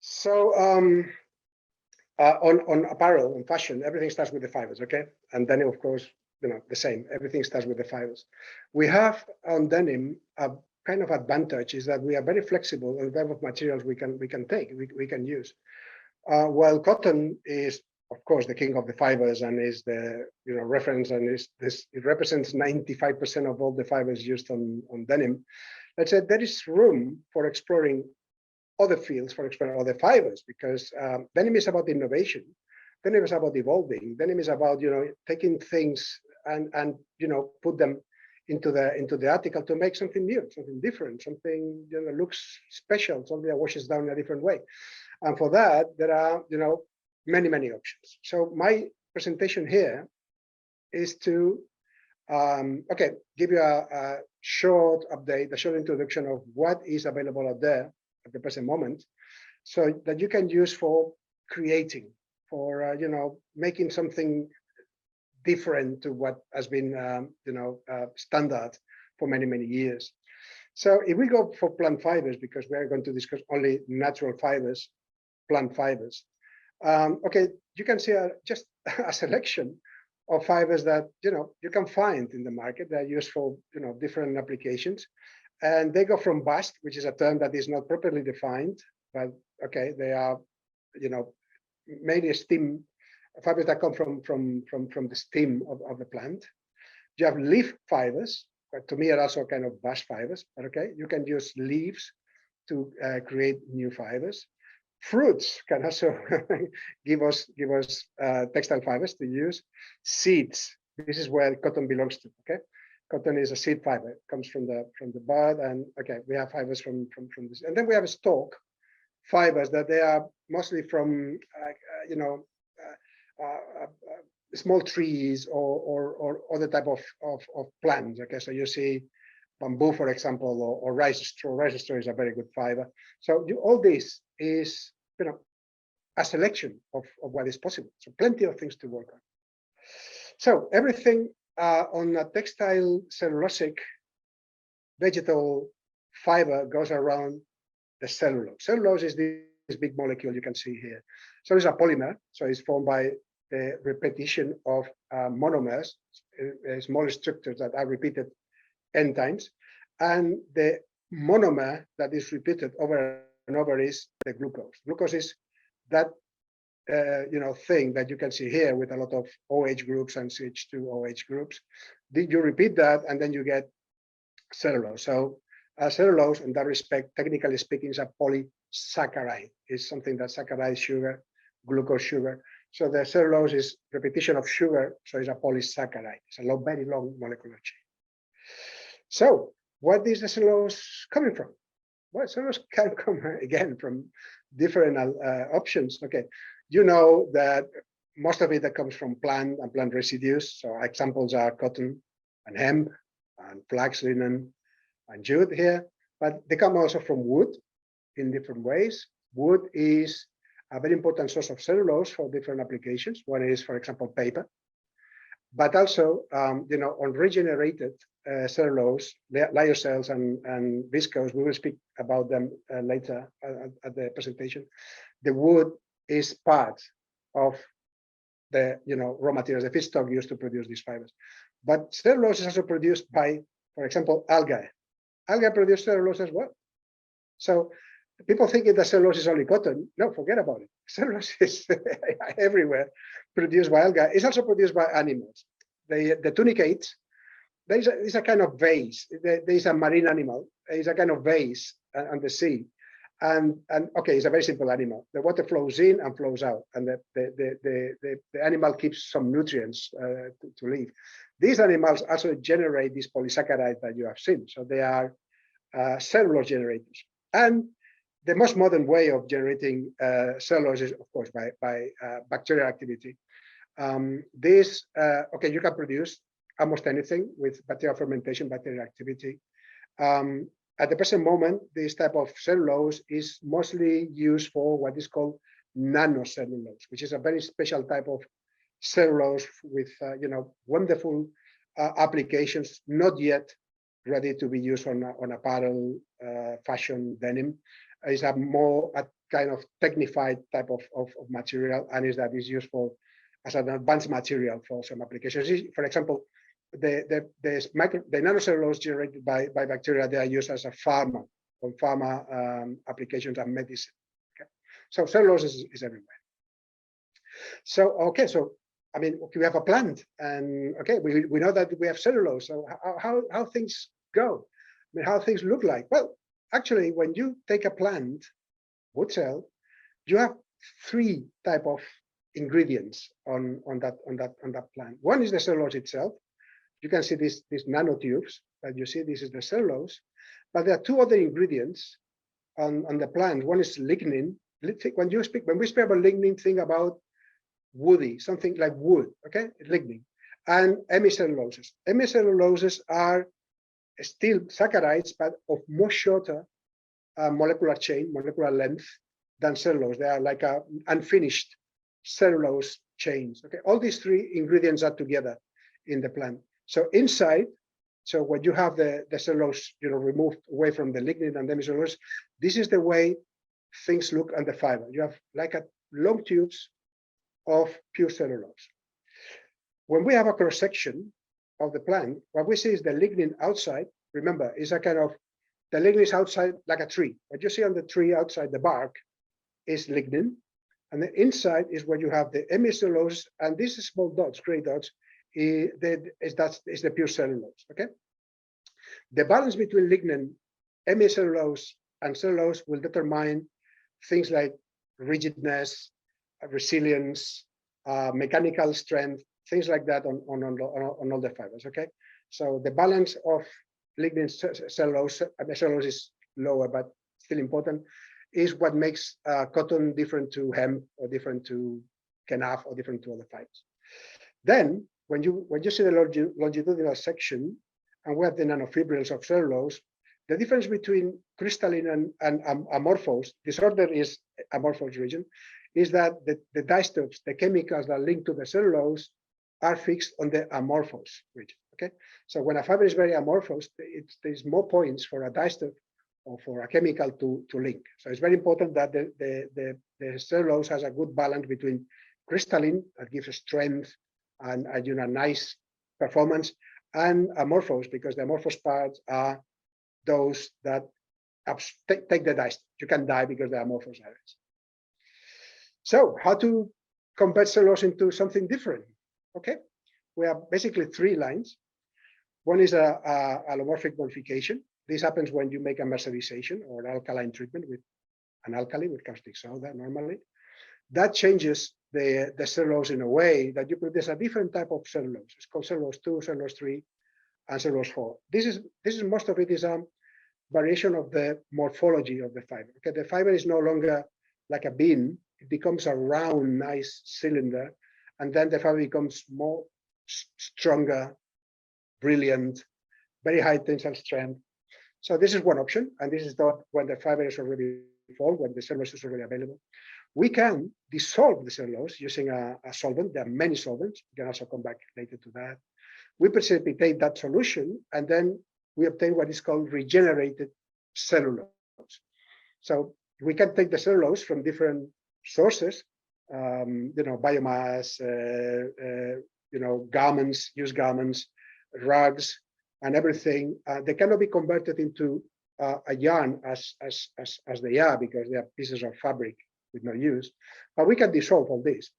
So on apparel and fashion, everything starts with the fibers, okay? And denim, of course, the same. Everything starts with the fibers. We have on denim a kind of advantage is that we are very flexible in the type of materials we can use. While cotton is, of course, the king of the fibers and is the reference, and it represents 95% of all the fibers used on denim. Let's say there is room for exploring other fields, for exploring other fibers, because denim is about innovation. Denim is about evolving. Denim is about taking things and put them into the article to make something new, something different, something looks special, something that washes down in a different way. And for that, there are many options. So my presentation here is to give you a short update, a short introduction of what is available out there at the present moment, so that you can use for creating, for making something different to what has been standard for many years. So if we go for plant fibers, because we are going to discuss only natural fibers, plant fibers. You can see just a selection of fibers that you can find in the market that are used for different applications, and they go from bast, which is a term that is not properly defined, but they are mainly steam fibers that come from the stem of the plant. You have leaf fibers, but to me are also kind of bast fibers. But you can use leaves to create new fibers. Fruits can also give us textile fibers to use. Seeds. This is where cotton belongs to. Cotton is a seed fiber. It comes from the bud, and we have fibers from this. And then we have stalk fibers that they are mostly from small trees or other type of plants. So you see bamboo, for example, or rice straw. Rice straw is a very good fiber. So all this is a selection of what is possible. So plenty of things to work on. So everything on a textile cellulosic vegetal fiber goes around the cellulose. Cellulose is this big molecule you can see here. So it's a polymer. So it's formed by the repetition of monomers, small structures that are repeated n times, and the monomer that is repeated over and over is the glucose. Glucose is that thing that you can see here with a lot of OH groups and CH2OH groups. You repeat that, and then you get cellulose. So cellulose, in that respect, technically speaking, is a polysaccharide. It's something that saccharide sugar, glucose sugar. So the cellulose is repetition of sugar, so it's a polysaccharide. It's a very long molecular chain. So what is the cellulose coming from? Well, cellulose can come again from different options. You know that most of it that comes from plant and plant residues. So examples are cotton and hemp and flax linen and jute here, but they come also from wood in different ways. Wood is a very important source of cellulose for different applications. One is, for example, paper, but also on regenerated cellulose, lyocell's and viscose. We will speak about them later at the presentation. The wood is part of the raw materials, the feedstock used to produce these fibers. But cellulose is also produced by, for example, algae. Algae produce cellulose as well. So people thinking that cellulose is only cotton. No, forget about it. Cellulose is everywhere, produced by algae. It's also produced by animals. The tunicates, there is a kind of vase. There is a marine animal. There is a kind of vase on the sea. And it's a very simple animal. The water flows in and flows out, and the animal keeps some nutrients to live. These animals also generate these polysaccharides that you have seen. So they are cellulose generators. And the most modern way of generating cellulose is, of course, by bacterial activity. You can produce almost anything with bacterial fermentation, bacterial activity. At the present moment, this type of cellulose is mostly used for what is called nanocellulose, which is a very special type of cellulose with wonderful applications, not yet ready to be used on apparel, fashion, denim. It's a kind of technified type of material, and is that is used for as an advanced material for some applications. For example, the nanocellulose generated by bacteria, they are used as a pharma applications and medicine. Okay, so cellulose is everywhere. So okay, so I mean, we have a plant, and okay, we know that we have cellulose. So how things go? I mean, how things look like? Well, actually, when you take a plant, wood cell, you have three type of ingredients on that plant. One is the cellulose itself. You can see these nanotubes that you see. This is the cellulose, but there are two other ingredients on the plant. One is lignin. When we speak about lignin, think about woody, something like wood. Okay, lignin, and hemicelluloses. Hemicelluloses are still saccharides, but of much shorter molecular length than cellulose. They are like a unfinished cellulose chains. Okay, all these three ingredients are together in the plant. So inside, so when you have the cellulose, removed away from the lignin and the hemicellulose, this is the way things look on the fiber. You have like a long tubes of pure cellulose. When we have a cross section of the plant, what we see is the lignin outside. Remember, it's a kind of, the lignin is outside like a tree. What you see on the tree outside the bark is lignin, and the inside is where you have the hemicellulose, and these small dots, gray dots, is the pure cellulose. Okay, the balance between lignin, hemicellulose, and cellulose will determine things like rigidness, resilience, mechanical strength, things like that on all the fibers. Okay, so the balance of lignin, cellulose, cellulose is lower, but still important, is what makes cotton different to hemp, or different to kenaf, or different to other fibers. Then when you see the longitudinal section, and we have the nanofibrils of cellulose, the difference between crystalline and amorphous, this order is amorphous region, is that the diastopes, the chemicals that link to the cellulose, are fixed on the amorphous region. Okay, so when a fiber is very amorphous, there's more points for a diastop or for a chemical to link. So it's very important that the cellulose has a good balance between crystalline, that gives a strength and nice performance, and amorphous, because the amorphous parts are those that take the diastop. You can die because they're amorphous areas. So how to convert cellulose into something different? Okay, we have basically three lines. One is a allomorphic modification. This happens when you make a mercerization or alkaline treatment with an alkali, with caustic soda normally. That changes the cellulose in a way that you produce a different type of cellulose. It's called cellulose 2, cellulose 3, and cellulose 4. This is most of it is a variation of the morphology of the fiber. Okay, the fiber is no longer like a bean. It becomes a round, nice cylinder, and then the fiber becomes more stronger, brilliant, very high tensile strength. So this is one option, and this is done when the fiber is already formed, when the cellulose is already available. We can dissolve the cellulose using a solvent. There are many solvents. We can also come back later to that. We precipitate that solution, and then we obtain what is called regenerated cellulose. So we can take the cellulose from different sources, biomass, garments, used garments, rugs, and everything. They cannot be converted into a yarn as they are, because they are pieces of fabric with no use. But we can dissolve all this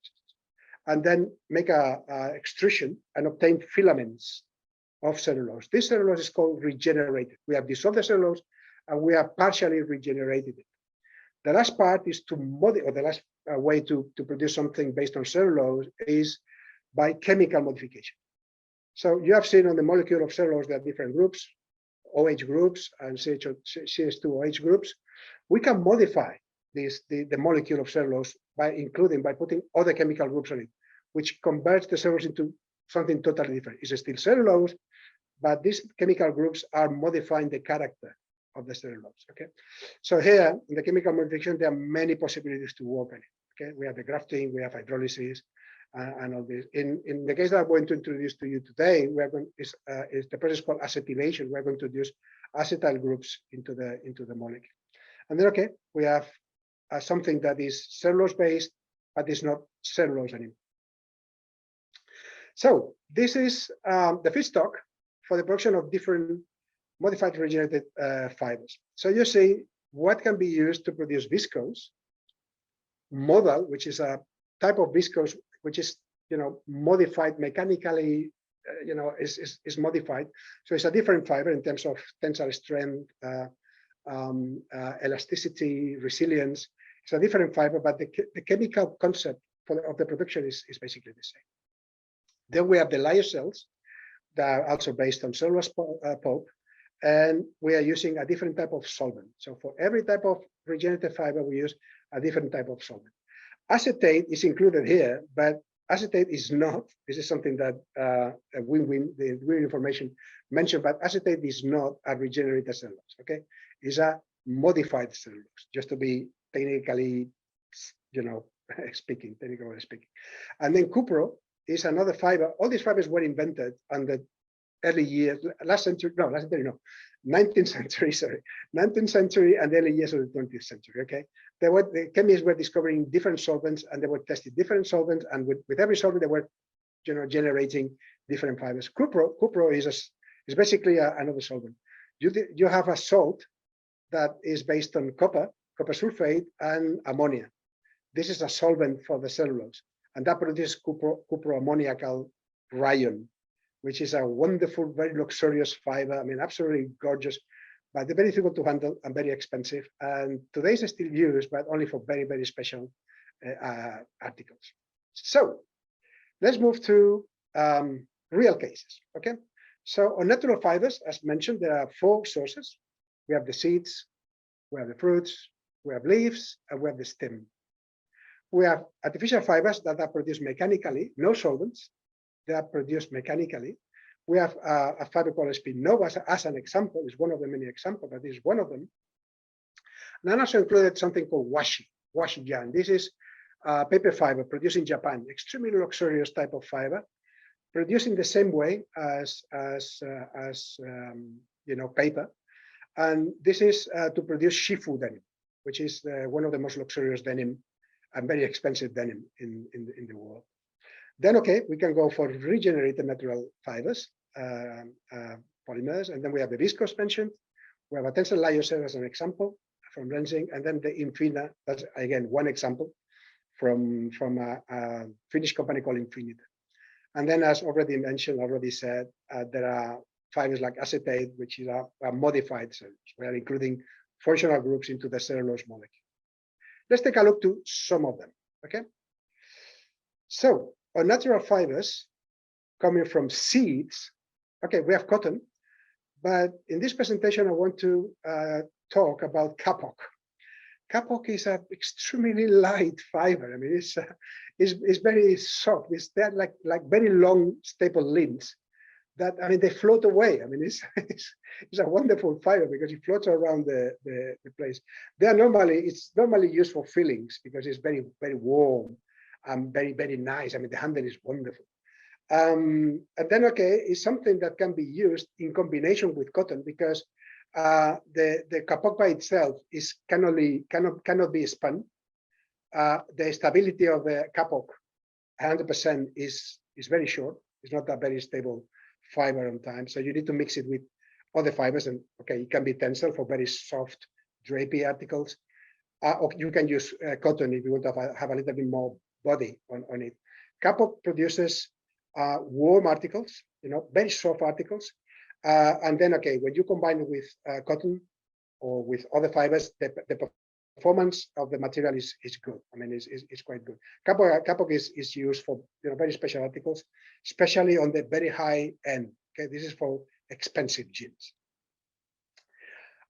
and then make a extrusion and obtain filaments of cellulose. This cellulose is called regenerated. We have dissolved the cellulose and we have partially regenerated it. The last part is to modify, or the last way to produce something based on cellulose is by chemical modification. So you have seen on the molecule of cellulose there are different groups, OH groups and CH2OH groups. We can modify the molecule of cellulose by putting other chemical groups on it, which converts the cellulose into something totally different. It's still cellulose, but these chemical groups are modifying the character of the cellulose. Okay, so here in the chemical modification, there are many possibilities to work on it. Okay, we have the grafting, we have hydrolysis, and all this. In the case that I'm going to introduce to you today, we are going is the process called acetylation. We're going to introduce acetyl groups into the molecule, and then we have something that is cellulose-based, but is not cellulose anymore. So this is the feedstock for the production of different modified regenerated fibers. So you see what can be used to produce viscose, modal, which is a type of viscose which is modified mechanically, is modified. So it's a different fiber in terms of tensile strength, elasticity, resilience. It's a different fiber, but the chemical concept of the production is basically the same. Then we have the lyocells that are also based on cellulose pulp, and we are using a different type of solvent. So for every type of regenerative fiber, we use a different type of solvent. Acetate is included here, but acetate is not. This is something that the win information mentioned, but acetate is not a regenerated cellulose. Okay, it's a modified cellulose, just to be technically, technically speaking. And then cupro is another fiber. All these fibers were invented on the early years, 19th century, sorry, 19th century and early years of the 20th century. Okay, the chemists were discovering different solvents, and they were testing different solvents, and with every solvent they were, generating different fibers. Cupro is basically another solvent. You have a salt that is based on copper sulfate, and ammonia. This is a solvent for the cellulose, and that produces cupro ammoniacal rayon, which is a wonderful, very luxurious fiber. I mean, absolutely gorgeous, but they're very difficult to handle and very expensive. And today it's still used, but only for very, very special articles. So let's move to real cases, okay? So on natural fibers, as mentioned, there are 4 sources. We have the seeds, we have the fruits, we have leaves, and we have the stem. We have artificial fibers that are produced mechanically, no solvents. They are produced mechanically. We have a fiber called spinova as an example. It's one of the many examples, but this is one of them. And I also included something called washi yarn. This is paper fiber produced in Japan, extremely luxurious type of fiber, produced in the same way as paper. And this is to produce shifu denim, which is one of the most luxurious denim and very expensive denim in the world. Then, okay, we can go for regenerated natural fibers, polymers, and then we have the viscose mentioned. We have a tensile lyocell as an example from Rensing, and then the Infina, that's again one example from a Finnish company called Infinita. And then, as already mentioned, already said, there are fibers like acetate, which is a modified cellulose. We are including functional groups into the cellulose molecule. Let's take a look to some of them, okay? So, on natural fibers coming from seeds, okay, we have cotton, but in this presentation, I want to talk about kapok. Kapok is an extremely light fiber. I mean, it's very soft. They're like very long staple limbs that, I mean, they float away. I mean, it's a wonderful fiber because it floats around the place. It's normally used for fillings because it's very, very warm and very, very nice. I mean, the handle is wonderful. And then, okay, it's something that can be used in combination with cotton because the kapok by itself cannot be spun. The stability of the kapok, 100%, is very short. It's not a very stable fiber on time. So you need to mix it with other fibers, and okay, it can be tensile for very soft drapey articles, or you can use cotton if you want to have a little bit more body on it. Kapok produces warm articles, very soft articles, and then okay, when you combine it with cotton or with other fibers, the performance of the material is good. I mean, it's quite good. Kapok is used for very special articles, especially on the very high end. Okay, this is for expensive jeans.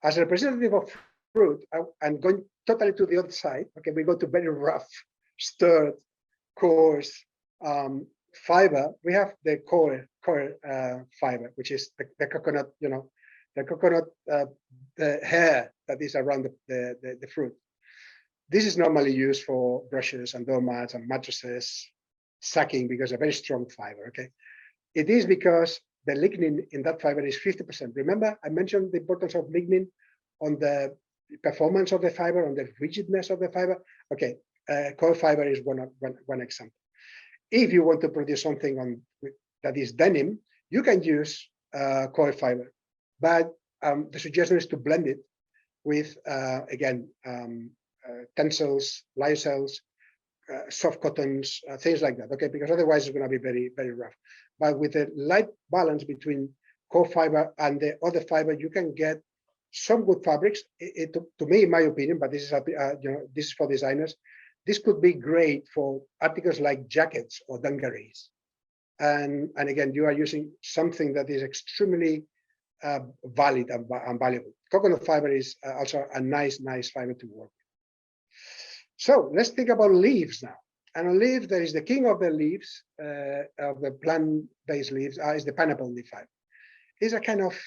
As a representative of fruit, I'm going totally to the other side. Okay, we go to very rough, sturdy, coarse fiber. We have the coil fiber, which is the coconut, the coconut, the hair that is around the fruit. This is normally used for brushes and doormats and mattresses, sacking, because a very strong fiber. Okay, it is because the lignin in that fiber is 50%. Remember, I mentioned the importance of lignin on the performance of the fiber, on the rigidness of the fiber. Okay, coil fiber is one example. If you want to produce something that is denim, you can use coil fiber, but the suggestion is to blend it with again tencels, lyocells, soft cottons, things like that. Okay, because otherwise it's going to be very, very rough. But with a light balance between coil fiber and the other fiber, you can get some good fabrics. To me, in my opinion, but this is this is for designers. This could be great for articles like jackets or dungarees. And again, you are using something that is extremely valid and valuable. Coconut fiber is also a nice fiber to work with. So let's think about leaves now. And a leaf that is the king of the leaves, of the plant-based leaves, is the pineapple leaf fiber. It's a kind of,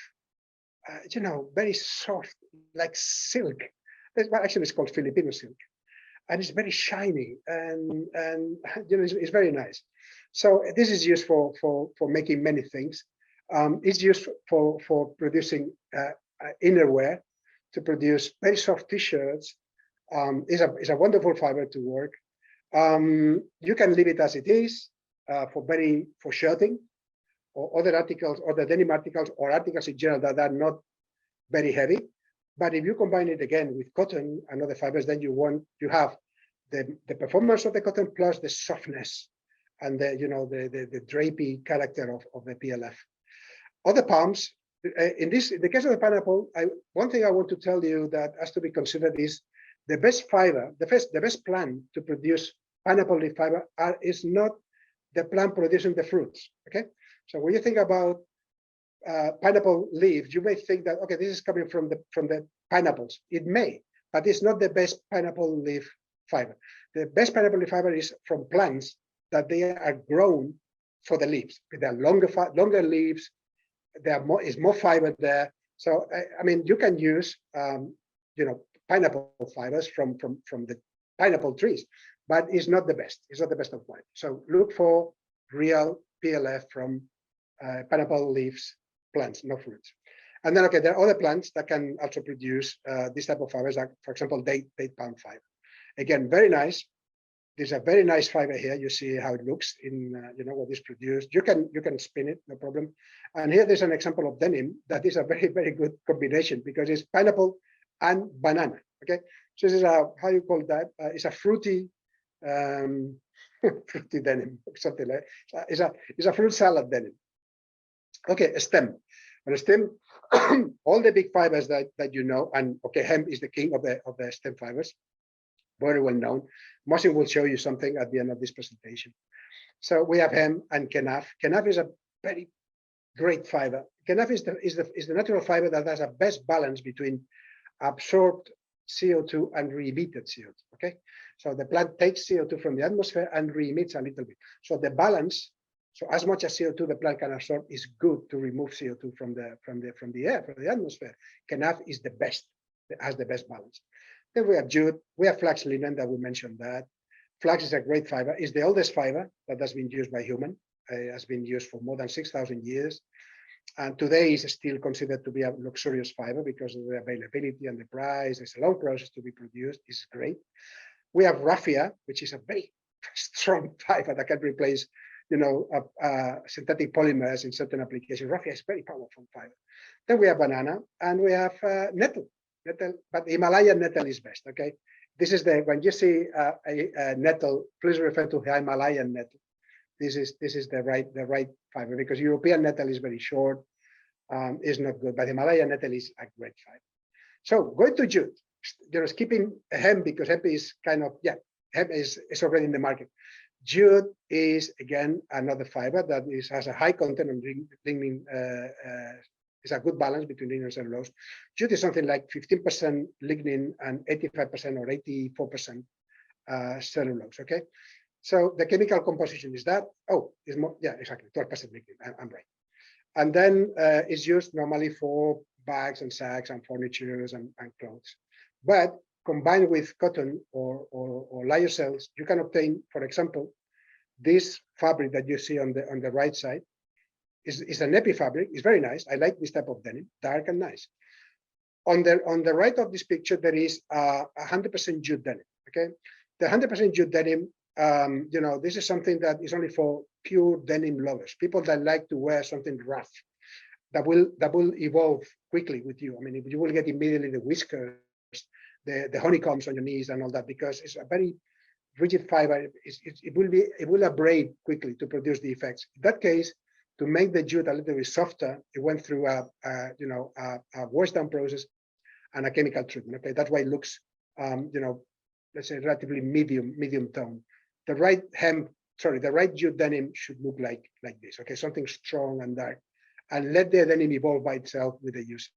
very soft, like silk. Well, actually, it's called Filipino silk, and it's very shiny and it's very nice. So this is used for making many things. It's used for producing innerwear, to produce very soft t-shirts. It's a wonderful fiber to work. You can leave it as it is for shirting or other articles, or the denim articles, or articles in general that are not very heavy. But if you combine it again with cotton and other fibers, then you have the performance of the cotton plus the softness and the drapey character of the PLF. Other palms, in the case of the pineapple, one thing I want to tell you that has to be considered is the best fiber, the best plant to produce pineapple leaf fiber is not the plant producing the fruits. Okay, so when you think about pineapple leaves, you may think that, okay, this is coming from the pineapples. It may, but it's not the best pineapple leaf fiber. The best pineapple leaf fiber is from plants that they are grown for the leaves. They are longer leaves. Is more fiber there. So I mean, you can use pineapple fibers from the pineapple trees, but it's not the best. It's not the best of quality. So look for real PLF from pineapple leaves plants, no fruits. And then, okay, there are other plants that can also produce this type of fibers, like, for example, date palm fiber. Again, very nice. There's a very nice fiber here. You see how it looks in what is produced. You can spin it, no problem. And here there's an example of denim that is a very, very good combination because it's pineapple and banana. Okay, so this is how you call that? It's a fruity fruity denim, something like that. It's a fruit salad denim. Okay, a stem. On a stem, all the big fibers that you know, and okay, hemp is the king of the stem fibers, very well known. Mohsin will show you something at the end of this presentation. So we have hemp and kenaf. Kenaf is a very great fiber. Kenaf is the natural fiber that has a best balance between absorbed CO2 and re-emitted CO2. Okay, so the plant takes CO2 from the atmosphere and re-emits a little bit. So the balance, so as much as CO2 the plant can absorb, is good to remove CO2 from the air, from the atmosphere. Kenaf is the best, has the best balance. Then we have jute, we have flax linen that we mentioned that. Flax is a great fiber. It's the oldest fiber that has been used by human. It has been used for more than 6,000 years. And today is still considered to be a luxurious fiber because of the availability and the price. It's a long process to be produced. It's great. We have raffia, which is a very strong fiber that can replace, synthetic polymers in certain applications. Raffia is very powerful fiber. Then we have banana and we have nettle. But Himalayan nettle is best. Okay, this is when you see a nettle, please refer to Himalayan nettle. This is the right fiber because European nettle is very short, is not good. But Himalayan nettle is a great fiber. So going to jute, skipping hemp because hemp is hemp is already in the market. Jute is again another fiber that has a high content of lignin. It's a good balance between lignin and cellulose. Jute is something like 15% lignin and 85% or 84% cellulose. Okay, so the chemical composition is that. Oh, it's more, yeah, exactly, 12% lignin. I'm right. And then it's used normally for bags and sacks and furnitures and clothes. But combined with cotton or lyocells, you can obtain, for example, this fabric that you see on the right side. Is an epi fabric. It's very nice. I like this type of denim, dark and nice. on the right of this picture, there is 100% jute denim. Okay, the 100% jute denim, this is something that is only for pure denim lovers, people that like to wear something rough, that will evolve quickly with you. I mean, you will get immediately the whiskers, the honeycombs on your knees and all that, because it's a very rigid fiber. It will abrade quickly to produce the effects. In that case, to make the jute a little bit softer, it went through a wash down process and a chemical treatment. Okay, that's why it looks, let's say relatively medium tone. The right jute denim should look like this. Okay, something strong and dark, and let the denim evolve by itself with the use.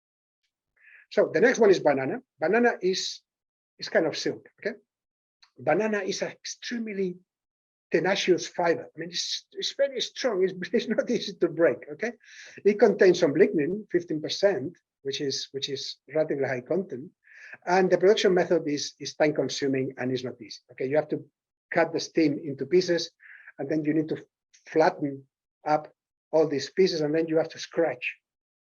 So the next one is banana. Banana is kind of silk. Okay, banana is an extremely tenacious fiber. I mean, it's very strong. It's not easy to break. Okay, it contains some lignin, 15%, which is relatively high content, and the production method is time consuming and is not easy. Okay, you have to cut the stem into pieces, and then you need to flatten up all these pieces, and then you have to scratch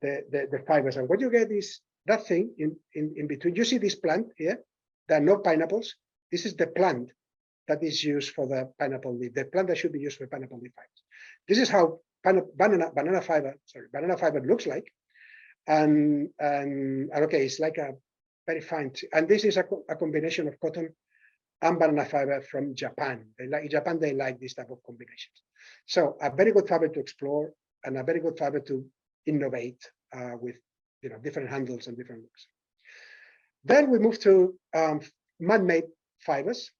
the fibers. And what you get is that thing in between. You see this plant here? There are no pineapples. This is the plant that is used for the pineapple leaf, the plant that should be used for pineapple leaf fibers. This is how banana fiber looks like. And okay, it's like a very fine, and this is a combination of cotton and banana fiber from Japan. They like this type of combinations. So a very good fiber to explore, and a very good fiber to innovate with different handles and different looks. Then we move to man-made fibers.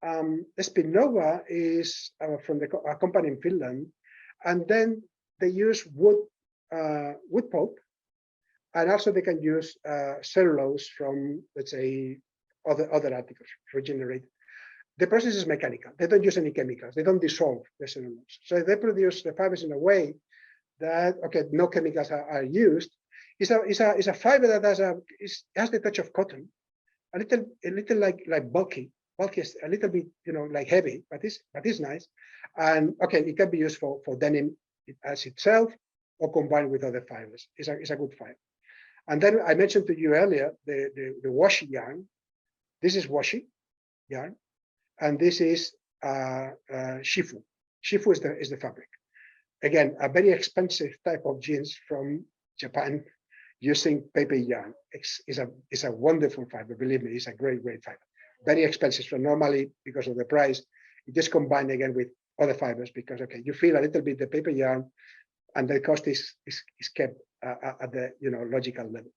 Espinova is from a company in Finland, and then they use wood pulp, and also they can use cellulose from, let's say, other articles, regenerate. The process is mechanical. They don't use any chemicals. They don't dissolve the cellulose. So they produce the fibers in a way that, okay, no chemicals are used. It's a fiber that has the touch of cotton, a little like bulky, a little bit, like heavy, but it's nice. And okay, it can be used for denim as itself or combined with other fibers. It's a good fiber. And then I mentioned to you earlier the washi yarn. This is washi yarn, and this is shifu. Shifu is the fabric. Again, a very expensive type of jeans from Japan using paper yarn. It's a wonderful fiber. Believe me, it's a great fiber. Very expensive. So normally, because of the price, it is combined again with other fibers, because okay, you feel a little bit the paper yarn, and the cost is kept at the logical level.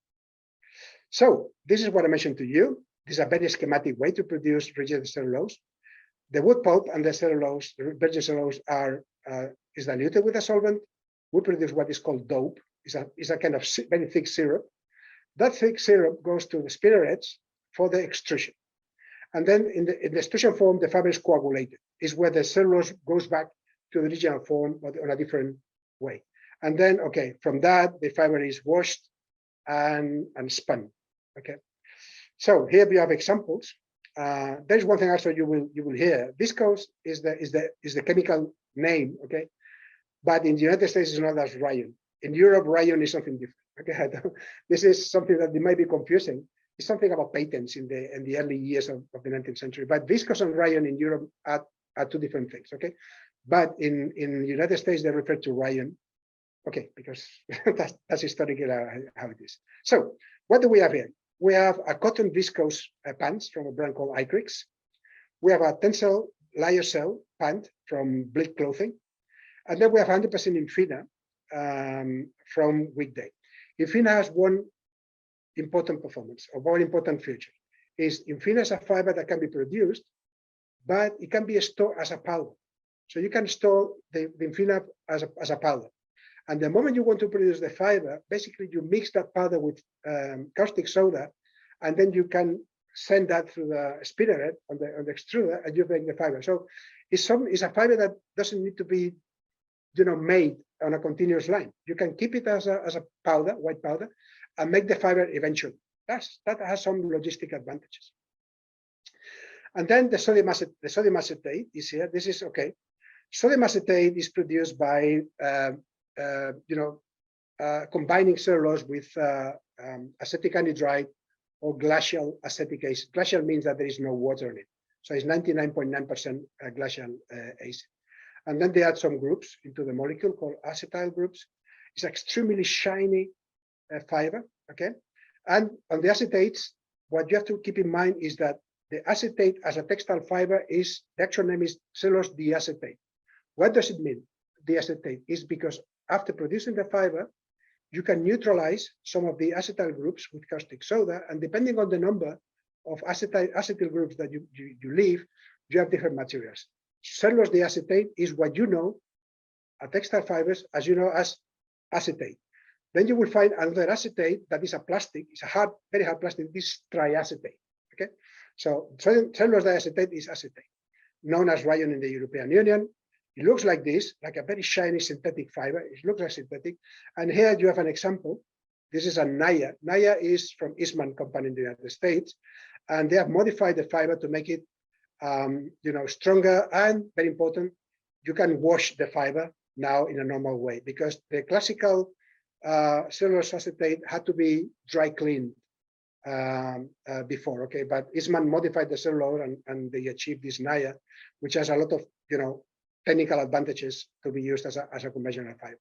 So this is what I mentioned to you. This is a very schematic way to produce rigid cellulose. The wood pulp and the cellulose, the virgin cellulose, is diluted with a solvent. We produce what is called dope. It's a kind of very thick syrup. That thick syrup goes to the spinnerets for the extrusion. And then in the extrusion form, the fiber is coagulated. Is where the cellulose goes back to the original form, but on a different way. And then, okay, from that, the fiber is washed and spun. Okay. So here we have examples. There's one thing also you will hear. Viscose is the chemical name, okay? But in the United States, it's known as rayon. In Europe, rayon is something different. Okay, this is something that might be confusing. It's something about patents in the early years of the 19th century. But viscose and rayon in Europe are two different things. Okay, but in the United States, they refer to rayon. Okay, because that's historically how it is. So what do we have here? We have a cotton viscose pants from a brand called Iqbal. We have a tensile lyocell pant from Bleak Clothing. And then we have 100% Infina from Weekday. Infina has one important performance, or one important feature. Is Infina is a fiber that can be produced, but it can be stored as a powder. So you can store the Infina as a powder. And the moment you want to produce the fiber, basically you mix that powder with caustic soda, and then you can send that through the spinneret on the extruder, and you make the fiber. So it's a fiber that doesn't need to be, made on a continuous line. You can keep it as a powder, white powder, and make the fiber eventually. That has some logistic advantages. And then the sodium acetate is here. This is okay. Sodium acetate is produced by combining cellulose with acetic anhydride or glacial acetic acid. Glacial means that there is no water in it. So it's 99.9% glacial acid. And then they add some groups into the molecule called acetyl groups. It's extremely shiny fiber, okay? And on the acetates, what you have to keep in mind is that the acetate as a textile fiber is, the actual name is cellulose diacetate. What does it mean, diacetate? Is because after producing the fiber, you can neutralize some of the acetyl groups with caustic soda, and depending on the number of acetyl groups that you leave, you have different materials. Cellulose diacetate is what you know, textile fibers, as you know, as acetate. Then you will find another acetate that is a plastic, it's a hard, very hard plastic, this is triacetate, okay? So cellulose diacetate is acetate, known as rayon in the European Union. It looks like this, like a very shiny synthetic fiber. It looks like synthetic. And here you have an example. This is a Naya. Naya is from Eastman Company in the United States. And they have modified the fiber to make it stronger, and very important, you can wash the fiber now in a normal way, because the classical cellulose acetate had to be dry cleaned before, okay? But Eastman modified the cellulose and they achieved this Naya, which has a lot of, technical advantages to be used as a conventional fiber.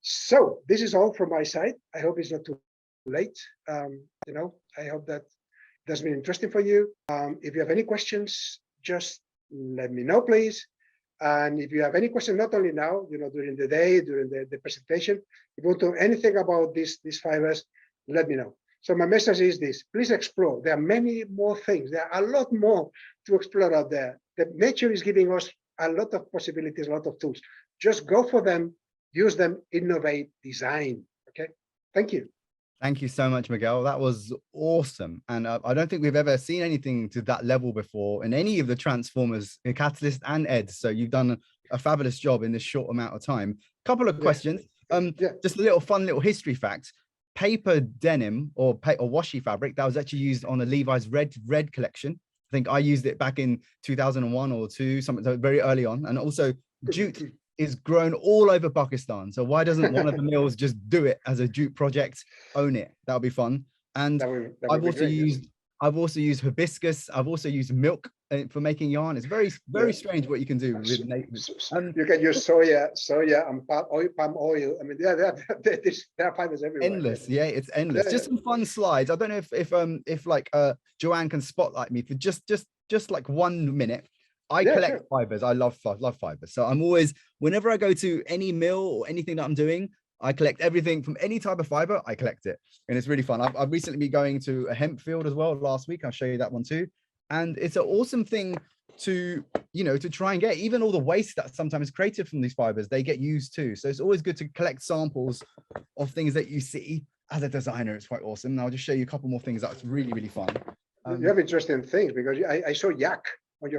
So this is all from my side. I hope it's not too late. I hope that it has been interesting for you. If you have any questions, just let me know, please. And if you have any questions, not only now, during the day, during the presentation, if you want to know anything about these fibers, let me know. So my message is this: please explore. There are many more things. There are a lot more to explore out there. The nature is giving us a lot of possibilities, a lot of tools. Just go for them, use them, innovate, design. Okay. Thank you. Thank you so much, Miguel. That was awesome. And I don't think we've ever seen anything to that level before in any of the transformers, Catalyst and Ed. So you've done a fabulous job in this short amount of time. Couple of questions. Just a fun little history fact. Paper denim or washi fabric that was actually used on the Levi's red collection. I think I used it back in 2001 or two, something so very early on. And also jute is grown all over Pakistan. So why doesn't one of the mills just do it as a jute project, own it? That would be fun. And I've also used hibiscus. I've also used milk for making yarn. It's very strange what you can do with you can use soya and palm oil. I mean, there are fibers everywhere. Endless, yeah, it's endless. Just some fun slides. I don't know if like Joanne can spotlight me for just like 1 minute. I collect fibers. I love fibers. So I'm always, whenever I go to any mill or anything that I'm doing, I collect everything from any type of fiber. I collect it, and it's really fun. I've recently been going to a hemp field as well last week. I'll show you that one too. And it's an awesome thing to try and get even all the waste that sometimes is created from these fibers. They get used too. So it's always good to collect samples of things that you see. As a designer, it's quite awesome. And I'll just show you a couple more things that's really fun. You have interesting things because I saw yak.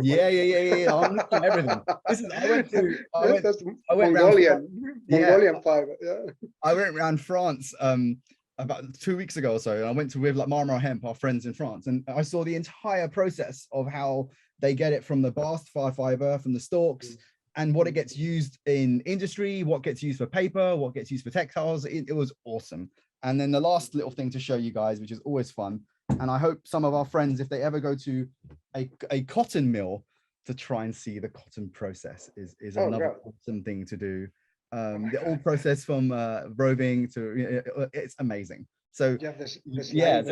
Yeah. I'm looking at everything. I went Mongolian fiber. Yeah. I went around France about 2 weeks ago or so, and I went with like Marmara Hemp, our friends in France, and I saw the entire process of how they get it from the bast fiber, from the stalks, and what it gets used in industry, what gets used for paper, what gets used for textiles. It was awesome. And then the last little thing to show you guys, which is always fun, and I hope some of our friends, if they ever go to a cotton mill to try and see the cotton process, is another awesome thing to do. The whole process from roving to, it's amazing. So there's yeah, you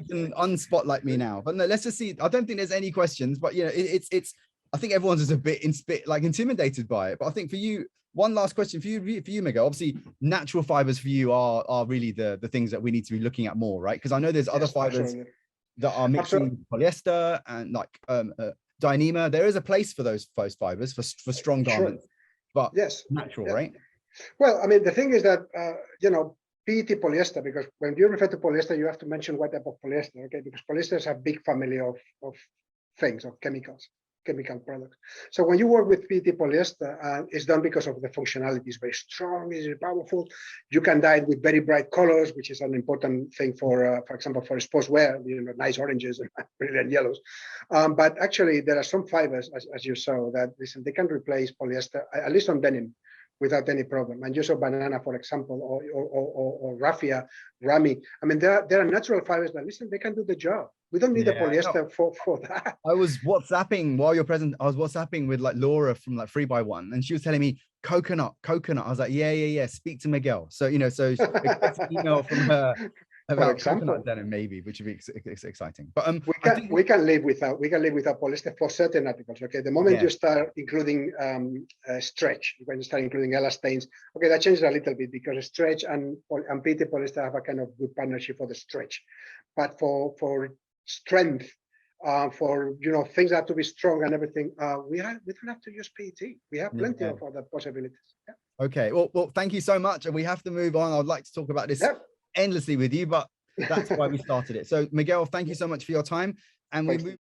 can unspotlight me now. But no, let's just see. I don't think there's any questions, but it's I think everyone's just a bit intimidated by it. But I think for you, one last question for you, Miguel. Obviously, natural fibers for you are really the things that we need to be looking at more, right? Because I know there's other fibers that are mixing polyester and like Dyneema. There is a place for those fibers for strong garments, but natural, right? Well, I mean, the thing is that PET polyester, because when you refer to polyester, you have to mention what type of polyester, okay? Because polyester is a big family of things, of chemical products. So when you work with PET polyester, it's done because of the functionality. It's very strong, it's very powerful. You can dye it with very bright colors, which is an important thing for example, for sportswear, nice oranges and brilliant yellows. But actually, there are some fibers, as you saw, that they can replace polyester, at least on denim. without any problem. And you saw banana, for example, or raffia, rami. I mean, there are natural fibers that, listen, they can do the job. We don't need the polyester for that. I was WhatsApping while you're present. I was WhatsApping with like Laura from like 3x1, and she was telling me coconut. I was like, yeah. Speak to Miguel. So, you know, so expect an email from her about coconut denim, maybe, which would be exciting. But we can live without polyester for certain articles. Okay, the moment you start including stretch, when you start including elastanes, okay, that changes a little bit because stretch and PT polyester have a kind of good partnership for the stretch, but for strength, for things that have to be strong and everything, we don't have to use PET. We have plenty of other possibilities. Okay, well, thank you so much, and we have to move on. I'd like to talk about this endlessly with you, but that's why we started it. So Miguel, thank you so much for your time, and we move